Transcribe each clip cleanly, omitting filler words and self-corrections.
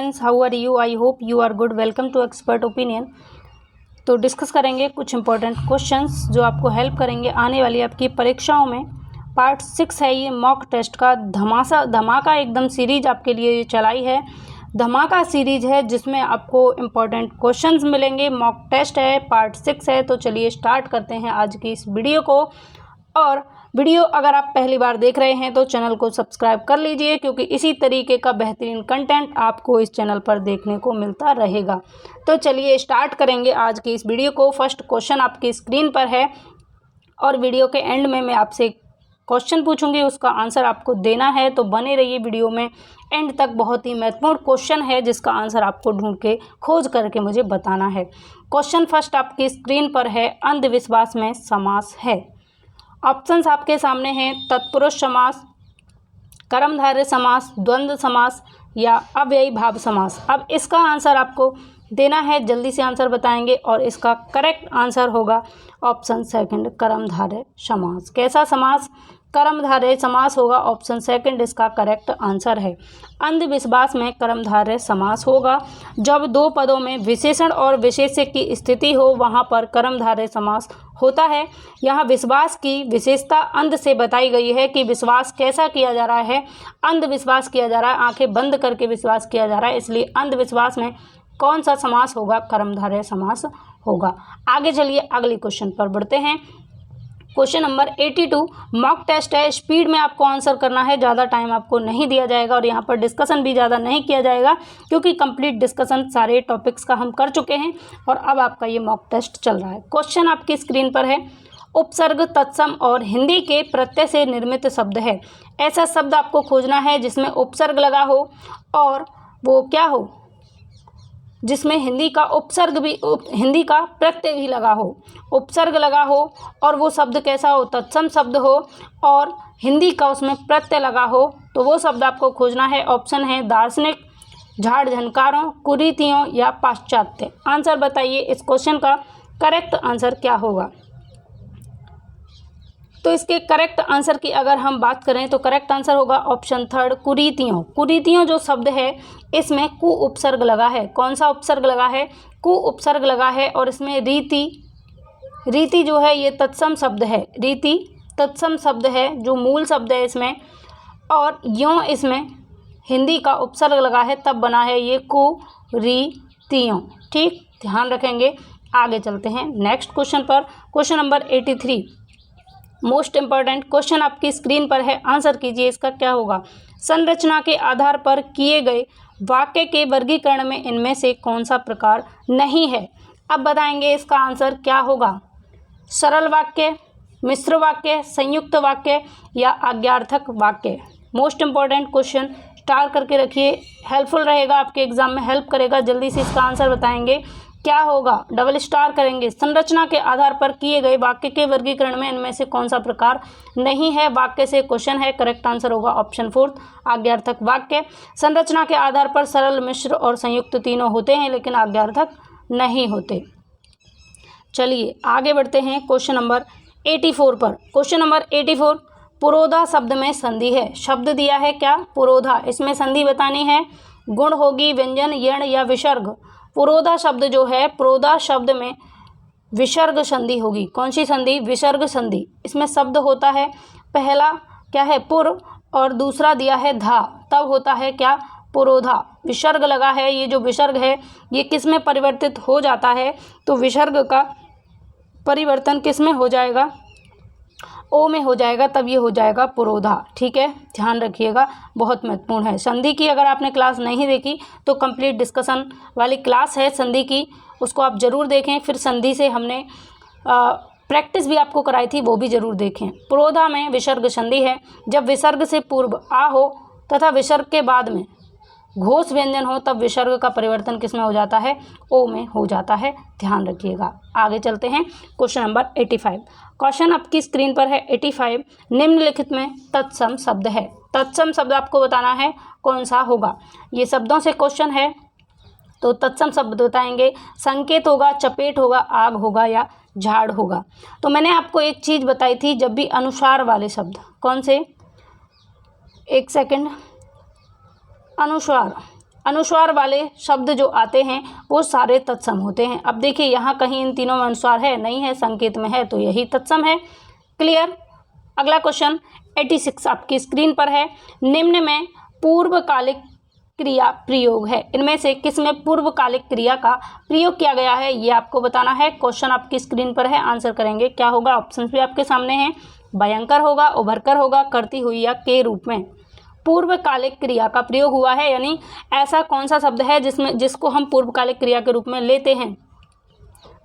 Friends, how are you? I hope you are good. Welcome to expert opinion. तो discuss करेंगे कुछ important questions जो आपको help करेंगे आने वाली आपकी परीक्षाओं में। पार्ट 6 है ये मॉक टेस्ट का। धमाका एकदम सीरीज आपके लिए ये चलाई है। धमाका सीरीज है जिसमें आपको इम्पॉर्टेंट क्वेश्चंस मिलेंगे। मॉक टेस्ट है, पार्ट 6 है। तो चलिए स्टार्ट करते हैं आज की इस वीडियो को। और वीडियो अगर आप पहली बार देख रहे हैं तो चैनल को सब्सक्राइब कर लीजिए, क्योंकि इसी तरीके का बेहतरीन कंटेंट आपको इस चैनल पर देखने को मिलता रहेगा। तो चलिए स्टार्ट करेंगे आज की इस वीडियो को। फर्स्ट क्वेश्चन आपकी स्क्रीन पर है और वीडियो के एंड में मैं आपसे क्वेश्चन पूछूंगी, उसका आंसर आपको देना है। तो बने रहिए वीडियो में एंड तक। बहुत ही महत्वपूर्ण क्वेश्चन है जिसका आंसर आपको ढूंढ के खोज करके मुझे बताना है। क्वेश्चन फर्स्ट आपकी स्क्रीन पर है, अंधविश्वास में समास है। ऑप्शंस आपके सामने हैं, तत्पुरुष समास, कर्मधारय समास, द्वंद्व समास या अव्ययी भाव समास। अब इसका आंसर आपको देना है, जल्दी से आंसर बताएंगे। और इसका करेक्ट आंसर होगा ऑप्शन सेकंड, कर्मधारय समास। कैसा समास? कर्मधारय समास होगा। ऑप्शन सेकंड इसका करेक्ट आंसर है। अंधविश्वास में कर्मधारय समास होगा। जब दो पदों में विशेषण और विशेष्य की स्थिति हो वहाँ पर कर्मधारय समास होता है। यहाँ विश्वास की विशेषता अंध से बताई गई है कि विश्वास कैसा किया जा रहा है। अंधविश्वास किया जा रहा है, आंखें बंद करके विश्वास किया जा रहा है, इसलिए अंधविश्वास में कौन सा समास होगा? कर्मधारय समास होगा। आगे चलिए अगले क्वेश्चन पर बढ़ते हैं। क्वेश्चन नंबर 82 मॉक टेस्ट है। स्पीड में आपको आंसर करना है, ज़्यादा टाइम आपको नहीं दिया जाएगा और यहाँ पर डिस्कशन भी ज़्यादा नहीं किया जाएगा, क्योंकि कंप्लीट डिस्कशन सारे टॉपिक्स का हम कर चुके हैं और अब आपका ये मॉक टेस्ट चल रहा है। क्वेश्चन आपकी स्क्रीन पर है, उपसर्ग, तत्सम और हिंदी के प्रत्यय से निर्मित शब्द है। ऐसा शब्द आपको खोजना है जिसमें उपसर्ग लगा हो और वो क्या हो, जिसमें हिंदी का उपसर्ग भी हिंदी का प्रत्यय भी लगा हो। उपसर्ग लगा हो और वो शब्द कैसा हो? तत्सम शब्द हो और हिंदी का उसमें प्रत्यय लगा हो, तो वो शब्द आपको खोजना है। ऑप्शन है दार्शनिक, झाड़ झनकारों, कुरीतियों या पाश्चात्य। आंसर बताइए, इस क्वेश्चन का करेक्ट आंसर क्या होगा? तो इसके करेक्ट आंसर की अगर हम बात करें तो करेक्ट आंसर होगा ऑप्शन थर्ड, कुरीतियों। कुरीतियों जो शब्द है इसमें कु उपसर्ग लगा है। कौन सा उपसर्ग लगा है? कु उपसर्ग लगा है। और इसमें रीति जो है ये तत्सम शब्द है। रीति तत्सम शब्द है जो मूल शब्द है इसमें, और यों इसमें हिंदी का उपसर्ग लगा है, तब बना है ये कुरीतियों। ठीक, ध्यान रखेंगे। आगे चलते हैं नेक्स्ट क्वेश्चन पर। Question number 83 most important question आपकी स्क्रीन पर है, आंसर कीजिए इसका क्या होगा। संरचना के आधार पर किए गए वाक्य के वर्गीकरण में इनमें से कौन सा प्रकार नहीं है? अब बताएंगे इसका आंसर क्या होगा। सरल वाक्य, मिश्र वाक्य, संयुक्त वाक्य या आज्ञार्थक वाक्य। मोस्ट इंपॉर्टेंट क्वेश्चन, स्टार करके रखिए, हेल्पफुल रहेगा, आपके एग्जाम में हेल्प करेगा। जल्दी से इसका आंसर बताएंगे क्या होगा, डबल स्टार करेंगे। संरचना के आधार पर किए गए वाक्य के वर्गीकरण में इनमें से कौन सा प्रकार नहीं है? वाक्य से क्वेश्चन है, करेक्ट आंसर होगा ऑप्शन फोर्थ, आज्ञार्थक वाक्य। संरचना के आधार पर सरल, मिश्र और संयुक्त तीनों होते हैं, लेकिन आज्ञार्थक नहीं होते। चलिए आगे बढ़ते हैं क्वेश्चन नंबर 84 पर। क्वेश्चन नंबर 84, पुरोधा शब्द में संधि है। शब्द दिया है क्या? पुरोधा। इसमें संधि बतानी है, गुण होगी, व्यंजन, यण या विसर्ग। पुरोधा शब्द जो है, पुरोधा शब्द में विसर्ग संधि होगी। कौन सी संधि? विसर्ग संधि। इसमें शब्द होता है, पहला क्या है? पुर, और दूसरा दिया है धा, तब होता है क्या? पुरोधा। विसर्ग लगा है, ये जो विसर्ग है ये किस में परिवर्तित हो जाता है? तो विसर्ग का परिवर्तन किस में हो जाएगा? ओ में हो जाएगा, तब ये हो जाएगा पुरोधा। ठीक है, ध्यान रखिएगा, बहुत महत्वपूर्ण है। संधि की अगर आपने क्लास नहीं देखी तो कंप्लीट डिस्कशन वाली क्लास है संधि की, उसको आप ज़रूर देखें। फिर संधि से हमने प्रैक्टिस भी आपको कराई थी, वो भी ज़रूर देखें। पुरोधा में विसर्ग संधि है। जब विसर्ग से पूर्व आ हो तथा विसर्ग के बाद में घोष व्यंजन हो, तब विसर्ग का परिवर्तन किस में हो जाता है? ओ में हो जाता है, ध्यान रखिएगा। आगे चलते हैं क्वेश्चन नंबर 85। क्वेश्चन आपकी स्क्रीन पर है 85, निम्नलिखित में तत्सम शब्द है। तत्सम शब्द आपको बताना है कौन सा होगा। ये शब्दों से क्वेश्चन है, तो तत्सम शब्द बताएंगे। संकेत होगा, चपेट होगा, आग होगा या झाड़ होगा। तो मैंने आपको एक चीज़ बताई थी, जब भी अनुसार वाले शब्द, कौन से, एक सेकंड, अनुस्वार, अनुस्वार वाले शब्द जो आते हैं वो सारे तत्सम होते हैं। अब देखिए यहाँ कहीं इन तीनों में अनुस्वार है नहीं है, संकेत में है, तो यही तत्सम है। क्लियर। अगला क्वेश्चन 86 आपकी स्क्रीन पर है। निम्न में पूर्वकालिक क्रिया प्रयोग है, इनमें से किस में पूर्वकालिक क्रिया का प्रयोग किया गया है, ये आपको बताना है। क्वेश्चन आपकी स्क्रीन पर है, आंसर करेंगे क्या होगा। ऑप्शंस भी आपके सामने हैं। भयंकर होगा, उभरकर होगा, करती हुई या के रूप में पूर्वकालिक क्रिया का प्रयोग हुआ है, यानी ऐसा कौन सा शब्द है जिसको हम पूर्वकालिक क्रिया के रूप में लेते हैं।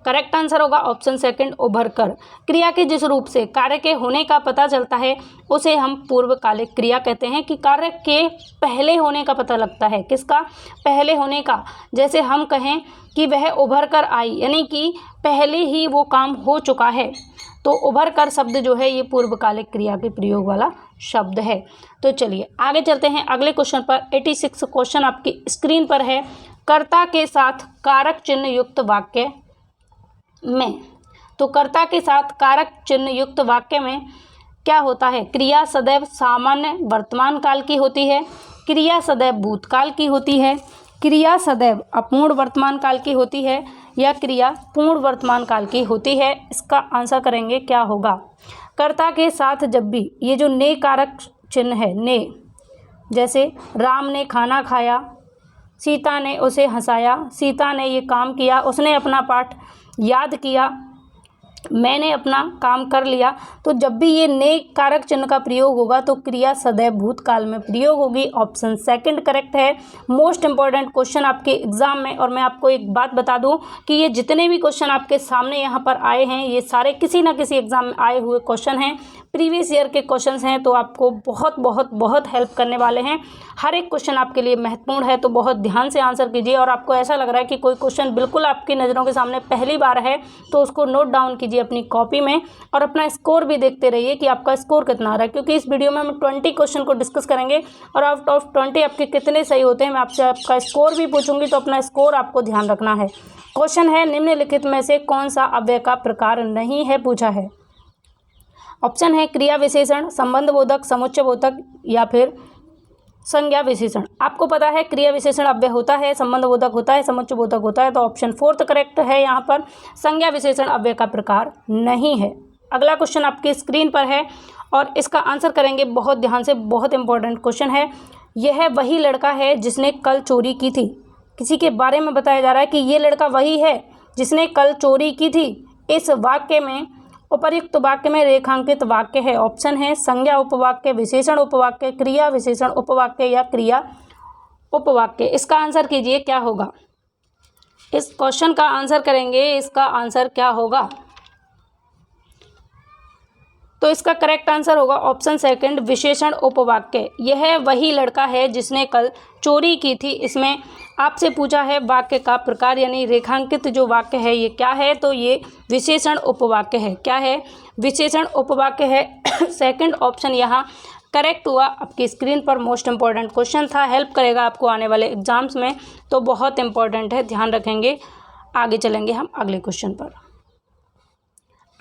करेक्ट आंसर होगा ऑप्शन सेकंड, उभरकर। क्रिया के जिस रूप से कार्य के होने का पता चलता है उसे हम पूर्वकालिक क्रिया कहते हैं, कि कार्य के पहले होने का पता लगता है। किसका? पहले होने का। जैसे हम कहें कि वह उभर कर आई, यानी कि पहले ही वो काम हो चुका है, तो उभर कर शब्द जो है ये पूर्वकालिक क्रिया के प्रयोग वाला शब्द है। तो चलिए आगे चलते हैं अगले क्वेश्चन पर। 86 क्वेश्चन आपकी स्क्रीन पर है। कर्ता के साथ कारक चिन्ह युक्त वाक्य में, तो कर्ता के साथ कारक चिन्ह युक्त वाक्य में क्या होता है? क्रिया सदैव सामान्य वर्तमान काल की होती है, क्रिया सदैव भूतकाल की होती है, क्रिया सदैव अपूर्ण वर्तमान काल की होती है, या क्रिया पूर्ण वर्तमान काल की होती है। इसका आंसर करेंगे क्या होगा। कर्ता के साथ जब भी ये जो ने कारक चिन्ह है, ने, जैसे राम ने खाना खाया, सीता ने उसे हंसाया, सीता ने ये काम किया, उसने अपना पाठ याद किया, मैंने अपना काम कर लिया, तो जब भी ये ने कारक चिन्ह का प्रयोग होगा तो क्रिया सदैव भूतकाल में प्रयोग होगी। ऑप्शन सेकंड करेक्ट है। मोस्ट इंपॉर्टेंट क्वेश्चन आपके एग्जाम में। और मैं आपको एक बात बता दूं कि ये जितने भी क्वेश्चन आपके सामने यहाँ पर आए हैं ये सारे किसी ना किसी एग्जाम में आए हुए क्वेश्चन हैं, प्रीवियस ईयर के क्वेश्चंस हैं, तो आपको बहुत बहुत बहुत हेल्प करने वाले हैं। हर एक क्वेश्चन आपके लिए महत्वपूर्ण है, तो बहुत ध्यान से आंसर कीजिए। और आपको ऐसा लग रहा है कि कोई क्वेश्चन बिल्कुल आपकी नज़रों के सामने पहली बार है तो उसको नोट डाउन कीजिए अपनी कॉपी में, और अपना स्कोर भी देखते रहिए कि आपका स्कोर कितना आ रहा है, क्योंकि इस वीडियो में हम 20 क्वेश्चन को डिस्कस करेंगे और आउट ऑफ 20 आपके कितने सही होते हैं मैं आपसे आपका स्कोर भी पूछूंगी, तो अपना स्कोर आपको ध्यान रखना है। क्वेश्चन है निम्नलिखित में से कौन सा अव्यय का प्रकार नहीं है, पूछा है। ऑप्शन है क्रिया विशेषण, संबंध बोधक, समुच्चय बोधक, या फिर संज्ञा विशेषण। आपको पता है क्रिया विशेषण अव्यय होता है, संबंध बोधक होता है, समुच्चय बोधक होता है, तो ऑप्शन फोर्थ करेक्ट है। यहाँ पर संज्ञा विशेषण अव्यय का प्रकार नहीं है। अगला क्वेश्चन आपकी स्क्रीन पर है और इसका आंसर करेंगे बहुत ध्यान से, बहुत इंपॉर्टेंट क्वेश्चन है। यह वही लड़का है जिसने कल चोरी की थी। किसी के बारे में बताया जा रहा है कि ये लड़का वही है जिसने कल चोरी की थी। इस वाक्य में उपर्युक्त वाक्य में रेखांकित वाक्य है। ऑप्शन है संज्ञा उपवाक्य, विशेषण उपवाक्य, क्रिया विशेषण उपवाक्य, या क्रिया उपवाक्य। इसका आंसर कीजिए क्या होगा। इस क्वेश्चन का आंसर करेंगे, इसका आंसर क्या होगा। तो इसका करेक्ट आंसर होगा ऑप्शन सेकंड, विशेषण उपवाक्य। यह वही लड़का है जिसने कल चोरी की थी। इसमें आपसे पूछा है वाक्य का प्रकार, यानी रेखांकित जो वाक्य है ये क्या है, तो ये विशेषण उपवाक्य है। क्या है? विशेषण उपवाक्य है। सेकंड ऑप्शन यहाँ करेक्ट हुआ। आपकी स्क्रीन पर मोस्ट इंपॉर्टेंट क्वेश्चन था, हेल्प करेगा आपको आने वाले एग्जाम्स में, तो बहुत इंपॉर्टेंट है, ध्यान रखेंगे। आगे चलेंगे हम अगले क्वेश्चन पर।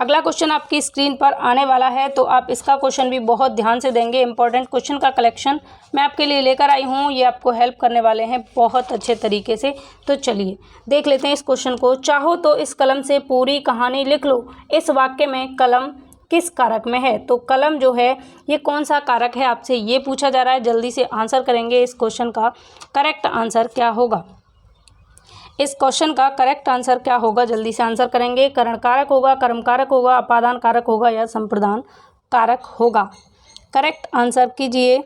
अगला क्वेश्चन आपकी स्क्रीन पर आने वाला है, तो आप इसका क्वेश्चन भी बहुत ध्यान से देंगे। इंपॉर्टेंट क्वेश्चन का कलेक्शन मैं आपके लिए लेकर आई हूँ, ये आपको हेल्प करने वाले हैं बहुत अच्छे तरीके से। तो चलिए देख लेते हैं इस क्वेश्चन को। चाहो तो इस कलम से पूरी कहानी लिख लो। इस वाक्य में कलम किस कारक में है? तो कलम जो है ये कौन सा कारक है, आपसे ये पूछा जा रहा है। जल्दी से आंसर करेंगे। इस क्वेश्चन का करेक्ट आंसर क्या होगा। इस क्वेश्चन का करेक्ट आंसर क्या होगा, जल्दी से आंसर करेंगे। करण कारक होगा, कर्म कारक होगा, अपादान कारक होगा, या संप्रदान कारक होगा। करेक्ट आंसर कीजिए।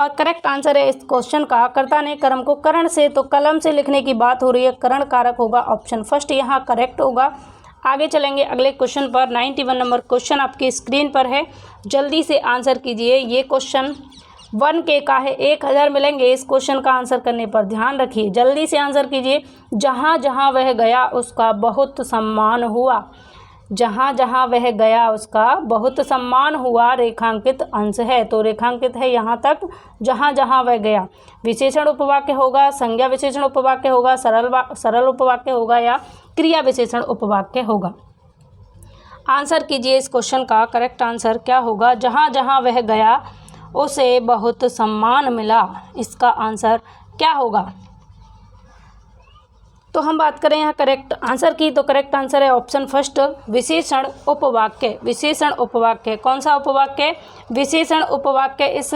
और करेक्ट आंसर है इस क्वेश्चन का, कर्ता ने कर्म को करण से, तो कलम से लिखने की बात हो रही है, करण कारक होगा। ऑप्शन फर्स्ट यहाँ करेक्ट होगा। आगे चलेंगे अगले क्वेश्चन पर। 91 नंबर क्वेश्चन आपकी स्क्रीन पर है, जल्दी से आंसर कीजिए। ये क्वेश्चन 1 के का है, 1000 मिलेंगे इस क्वेश्चन का आंसर करने पर। ध्यान रखिए, जल्दी से आंसर कीजिए। जहाँ जहाँ वह गया उसका बहुत सम्मान हुआ। जहाँ जहाँ वह गया उसका बहुत सम्मान हुआ रेखांकित अंश है, तो रेखांकित है यहाँ तक, जहाँ जहाँ वह गया। विशेषण उपवाक्य होगा, संज्ञा विशेषण उपवाक्य होगा, सरल उपवाक्य होगा, या क्रिया विशेषण उपवाक्य होगा। आंसर कीजिए इस क्वेश्चन का करेक्ट आंसर क्या होगा। जहाँ जहाँ वह गया उसे बहुत सम्मान मिला, इसका आंसर क्या होगा। तो हम बात करें यहाँ करेक्ट आंसर की, तो करेक्ट आंसर है ऑप्शन फर्स्ट, विशेषण उपवाक्य। विशेषण उपवाक्य, कौन सा उपवाक्य? विशेषण उपवाक्य इस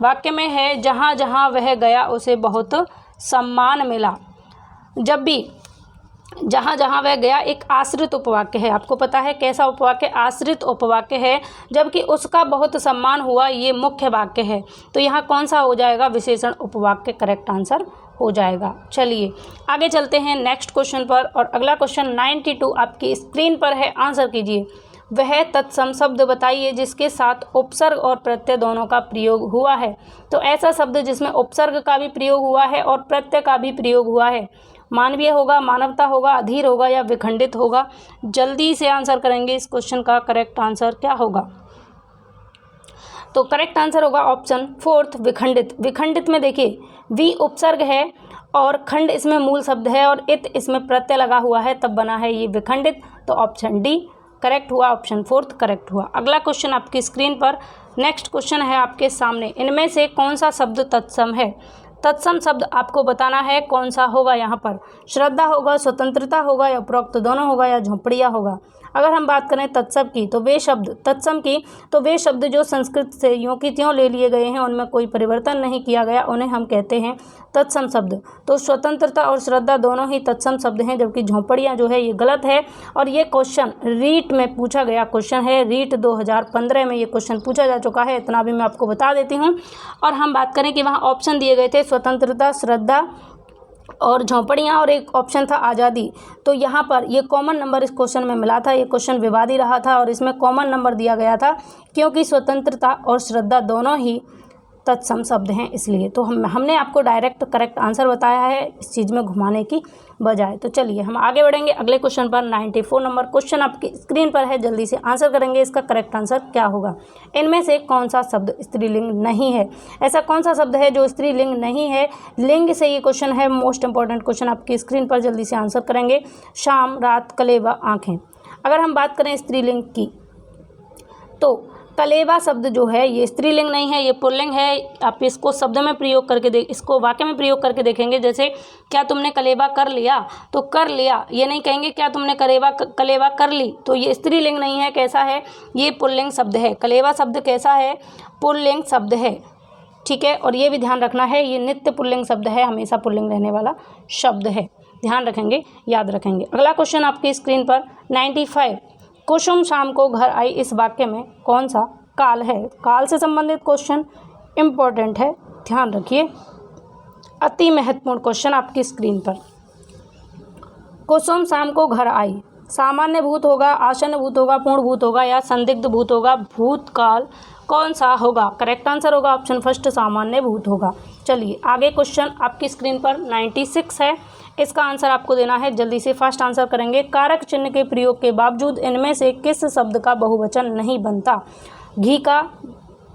वाक्य में है, जहाँ जहाँ वह गया उसे बहुत सम्मान मिला। जब भी जहाँ जहाँ वह गया एक आश्रित उपवाक्य है, आपको पता है कैसा उपवाक्य? आश्रित उपवाक्य है, जबकि उसका बहुत सम्मान हुआ ये मुख्य वाक्य है। तो यहाँ कौन सा हो जाएगा? विशेषण उपवाक्य करेक्ट आंसर हो जाएगा। चलिए आगे चलते हैं नेक्स्ट क्वेश्चन पर, और अगला क्वेश्चन 92 आपकी स्क्रीन पर है, आंसर कीजिए। वह तत्सम शब्द बताइए जिसके साथ उपसर्ग और प्रत्यय दोनों का प्रयोग हुआ है। तो ऐसा शब्द जिसमें उपसर्ग का भी प्रयोग हुआ है और प्रत्यय का भी प्रयोग हुआ है, मानवीय होगा, मानवता होगा, अधीर होगा या विखंडित होगा? जल्दी से आंसर करेंगे इस क्वेश्चन का करेक्ट आंसर क्या होगा? तो करेक्ट आंसर होगा ऑप्शन फोर्थ, विखंडित। विखंडित में देखिए वी उपसर्ग है और खंड इसमें मूल शब्द है और इत इसमें प्रत्यय लगा हुआ है, तब बना है ये विखंडित। तो ऑप्शन डी करेक्ट हुआ, ऑप्शन फोर्थ करेक्ट हुआ। अगला क्वेश्चन आपकी स्क्रीन पर, नेक्स्ट क्वेश्चन है आपके सामने, इनमें से कौन सा शब्द तत्सम है? तत्सम शब्द आपको बताना है कौन सा होगा। यहाँ पर श्रद्धा होगा, स्वतंत्रता होगा या उपरोक्त दोनों होगा या झोंपड़ियाँ होगा? अगर हम बात करें तत्सम की, तो वे शब्द तत्सम की, तो वे शब्द जो संस्कृत से यों की त्यों ले लिए गए हैं, उनमें कोई परिवर्तन नहीं किया गया, उन्हें हम कहते हैं तत्सम शब्द। तो स्वतंत्रता और श्रद्धा दोनों ही तत्सम शब्द हैं, जबकि झोंपड़ियाँ जो है ये गलत है। और ये क्वेश्चन रीट में पूछा गया क्वेश्चन है, रीट 2015 में ये क्वेश्चन पूछा जा चुका है, इतना भी मैं आपको बता देती हूँ। और हम बात करें कि वहाँ ऑप्शन दिए गए थे स्वतंत्रता, श्रद्धा और झोंपड़ियाँ, और एक ऑप्शन था आज़ादी। तो यहाँ पर ये कॉमन नंबर इस क्वेश्चन में मिला था, ये क्वेश्चन विवादी रहा था और इसमें कॉमन नंबर दिया गया था, क्योंकि स्वतंत्रता और श्रद्धा दोनों ही तत्सम शब्द हैं इसलिए। तो हमने आपको डायरेक्ट करेक्ट आंसर बताया है इस चीज़ में घुमाने की बजाय। तो चलिए हम आगे बढ़ेंगे अगले क्वेश्चन पर। 94 नंबर क्वेश्चन आपकी स्क्रीन पर है, जल्दी से आंसर करेंगे इसका करेक्ट आंसर क्या होगा। इनमें से कौन सा शब्द स्त्रीलिंग नहीं है? ऐसा कौन सा शब्द है जो स्त्रीलिंग नहीं है? लिंग से ये क्वेश्चन है, मोस्ट इंपॉर्टेंट क्वेश्चन आपकी स्क्रीन पर, जल्दी से आंसर करेंगे। शाम, रात, कलेवा, आँखें। अगर हम बात करें स्त्रीलिंग की, तो कलेवा शब्द जो है ये स्त्रीलिंग नहीं है, ये पुल्लिंग है। आप इसको शब्द में प्रयोग करके इसको वाक्य में प्रयोग करके देखेंगे। जैसे क्या तुमने कलेवा कर लिया, तो कर लिया ये नहीं कहेंगे क्या तुमने कलेवा कर ली, तो ये स्त्रीलिंग नहीं है। कैसा है? ये पुल्लिंग शब्द है। कलेवा शब्द कैसा है? पुल्लिंग शब्द है, ठीक है। और ये भी ध्यान रखना है, ये नित्य पुल्लिंग शब्द है, हमेशा पुल्लिंग रहने वाला शब्द है, ध्यान रखेंगे, याद रखेंगे। अगला क्वेश्चन आपकी स्क्रीन पर 95, कुसुम शाम को घर आई, इस वाक्य में कौन सा काल है? काल से संबंधित क्वेश्चन इम्पोर्टेंट है, ध्यान रखिए, अति महत्वपूर्ण क्वेश्चन आपकी स्क्रीन पर। कुसुम शाम को घर आई, सामान्य भूत होगा, आसन्न भूत होगा, पूर्ण भूत होगा या संदिग्ध भूत होगा? भूतकाल कौन सा होगा? करेक्ट आंसर होगा ऑप्शन फर्स्ट, सामान्य भूत होगा। चलिए आगे क्वेश्चन आपकी स्क्रीन पर 96 है, इसका आंसर आपको देना है, जल्दी से फास्ट आंसर करेंगे। कारक चिन्ह के प्रयोग के बावजूद इनमें से किस शब्द का बहुवचन नहीं बनता? घी का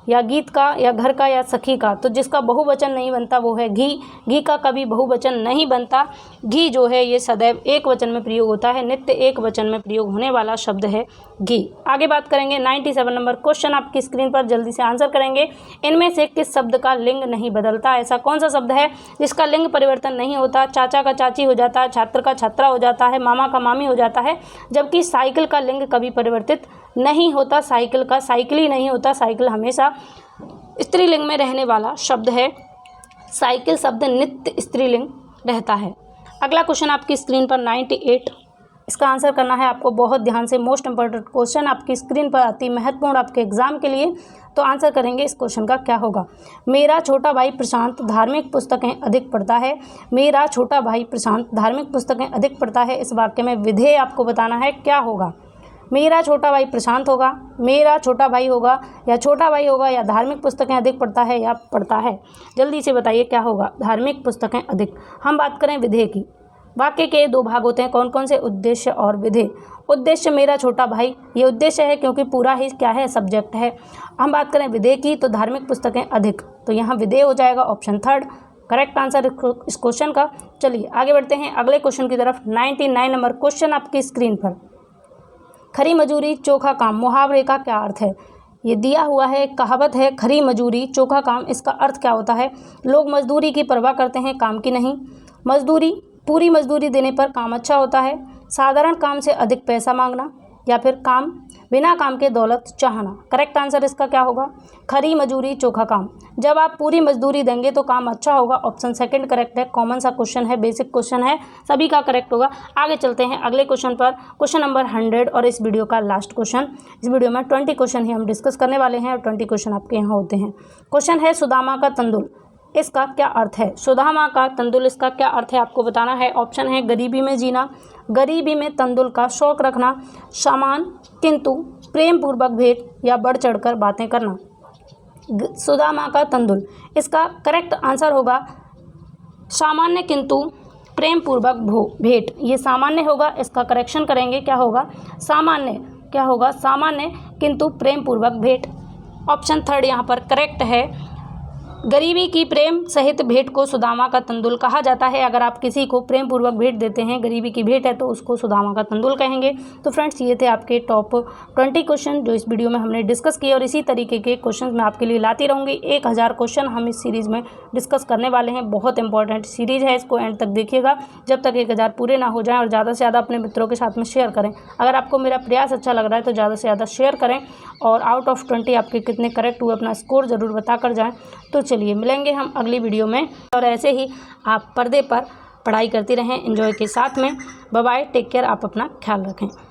या गीत का या घर का या सखी का? तो जिसका बहुवचन नहीं बनता वो है घी। घी का कभी बहुवचन नहीं बनता। घी जो है ये सदैव एक वचन में प्रयोग होता है, नित्य एक वचन में प्रयोग होने वाला शब्द है घी। आगे बात करेंगे 97 नंबर क्वेश्चन आपकी स्क्रीन पर, जल्दी से आंसर करेंगे। इनमें से किस शब्द का लिंग नहीं बदलता? ऐसा कौन सा शब्द है जिसका लिंग परिवर्तन नहीं होता? चाचा का चाची हो जाता है, छात्र का छात्रा हो जाता है, मामा का मामी हो जाता है, जबकि साइकिल का लिंग कभी परिवर्तित नहीं होता। साइकिल का साइकिल ही नहीं होता, साइकिल हमेशा स्त्रीलिंग में रहने वाला शब्द है। साइकिल शब्द नित्य स्त्रीलिंग रहता है। अगला क्वेश्चन आपकी स्क्रीन पर 98, इसका आंसर करना है आपको बहुत ध्यान से, मोस्ट इंपॉर्टेंट क्वेश्चन आपकी स्क्रीन पर, अति महत्वपूर्ण आपके एग्जाम के लिए। तो आंसर करेंगे इस क्वेश्चन का क्या होगा। मेरा छोटा भाई प्रशांत धार्मिक पुस्तकें अधिक पढ़ता है। मेरा छोटा भाई प्रशांत धार्मिक पुस्तकें अधिक पढ़ता है, इस वाक्य में विधेय आपको बताना है क्या होगा। मेरा छोटा भाई प्रशांत होगा, मेरा छोटा भाई होगा या छोटा भाई होगा या धार्मिक पुस्तकें अधिक पढ़ता है या पढ़ता है? जल्दी से बताइए क्या होगा। धार्मिक पुस्तकें अधिक। हम बात करें विधेय की, वाक्य के दो भाग होते हैं, कौन कौन से? उद्देश्य और विधेय। उद्देश्य मेरा छोटा भाई, ये उद्देश्य है क्योंकि पूरा ही क्या है, सब्जेक्ट है। हम बात करें विधेय की, तो धार्मिक पुस्तकें अधिक, तो यहाँ विधेय हो जाएगा ऑप्शन थर्ड, करेक्ट आंसर इस क्वेश्चन का। चलिए आगे बढ़ते हैं अगले क्वेश्चन की तरफ। 99 नंबर क्वेश्चन आपकी स्क्रीन पर, खरी मजूरी चोखा काम, मुहावरे का क्या अर्थ है? ये दिया हुआ है, कहावत है, खरी मजूरी चोखा काम, इसका अर्थ क्या होता है? लोग मजदूरी की परवाह करते हैं, काम की नहीं। मजदूरी पूरी मजदूरी देने पर काम अच्छा होता है, साधारण काम से अधिक पैसा मांगना, या फिर काम बिना काम के दौलत चाहना। करेक्ट आंसर इसका क्या होगा? खरी मजदूरी चोखा काम। जब आप पूरी मजदूरी देंगे तो काम अच्छा होगा। ऑप्शन सेकंड करेक्ट है। कॉमन सा क्वेश्चन है, बेसिक क्वेश्चन है, सभी का करेक्ट होगा। आगे चलते हैं अगले क्वेश्चन पर, क्वेश्चन नंबर 100 और इस वीडियो का लास्ट क्वेश्चन। इस वीडियो में 20 क्वेश्चन ही हम डिस्कस करने वाले हैं और 20 क्वेश्चन आपके यहाँ होते हैं। क्वेश्चन है सुदामा का तंदुल, इसका क्या अर्थ है? सुदामा का तंदुल, इसका क्या अर्थ है आपको बताना है। ऑप्शन है गरीबी में जीना, गरीबी में तंदुल का शौक रखना, सामान किंतु प्रेम पूर्वक भेंट, या बढ़ चढ़कर बातें करना। सुदामा का तंदुल, इसका करेक्ट आंसर होगा सामान्य किंतु प्रेम पूर्वक भेंट। ये सामान्य होगा, इसका करेक्शन करेंगे, क्या होगा? सामान्य, क्या होगा? सामान्य किंतु प्रेम पूर्वक भेंट। ऑप्शन थर्ड यहाँ पर करेक्ट है। गरीबी की प्रेम सहित भेंट को सुदामा का तंदुल कहा जाता है। अगर आप किसी को प्रेम पूर्वक भेंट देते हैं, गरीबी की भेंट है, तो उसको सुदामा का तंदुल कहेंगे। तो फ्रेंड्स, ये थे आपके टॉप 20 क्वेश्चन जो इस वीडियो में हमने डिस्कस किए, और इसी तरीके के क्वेश्चन मैं आपके लिए लाती रहूँगी। 1000 क्वेश्चन हम इस सीरीज़ में डिस्कस करने वाले हैं। बहुत इंपॉर्टेंट सीरीज़ है, इसको एंड तक देखिएगा जब तक 1000 पूरे ना हो जाएँ, और ज़्यादा से ज़्यादा अपने मित्रों के साथ में शेयर करें। अगर आपको मेरा प्रयास अच्छा लग रहा है तो ज़्यादा से ज़्यादा शेयर करें, और आउट ऑफ 20 आपके कितने करेक्ट हुए अपना स्कोर ज़रूर बता कर जाएँ। तो चलिए मिलेंगे हम अगली वीडियो में, और ऐसे ही आप पर्दे पर पढ़ाई करती रहें एंजॉय के साथ में। बाय बाय, टेक केयर, आप अपना ख्याल रखें।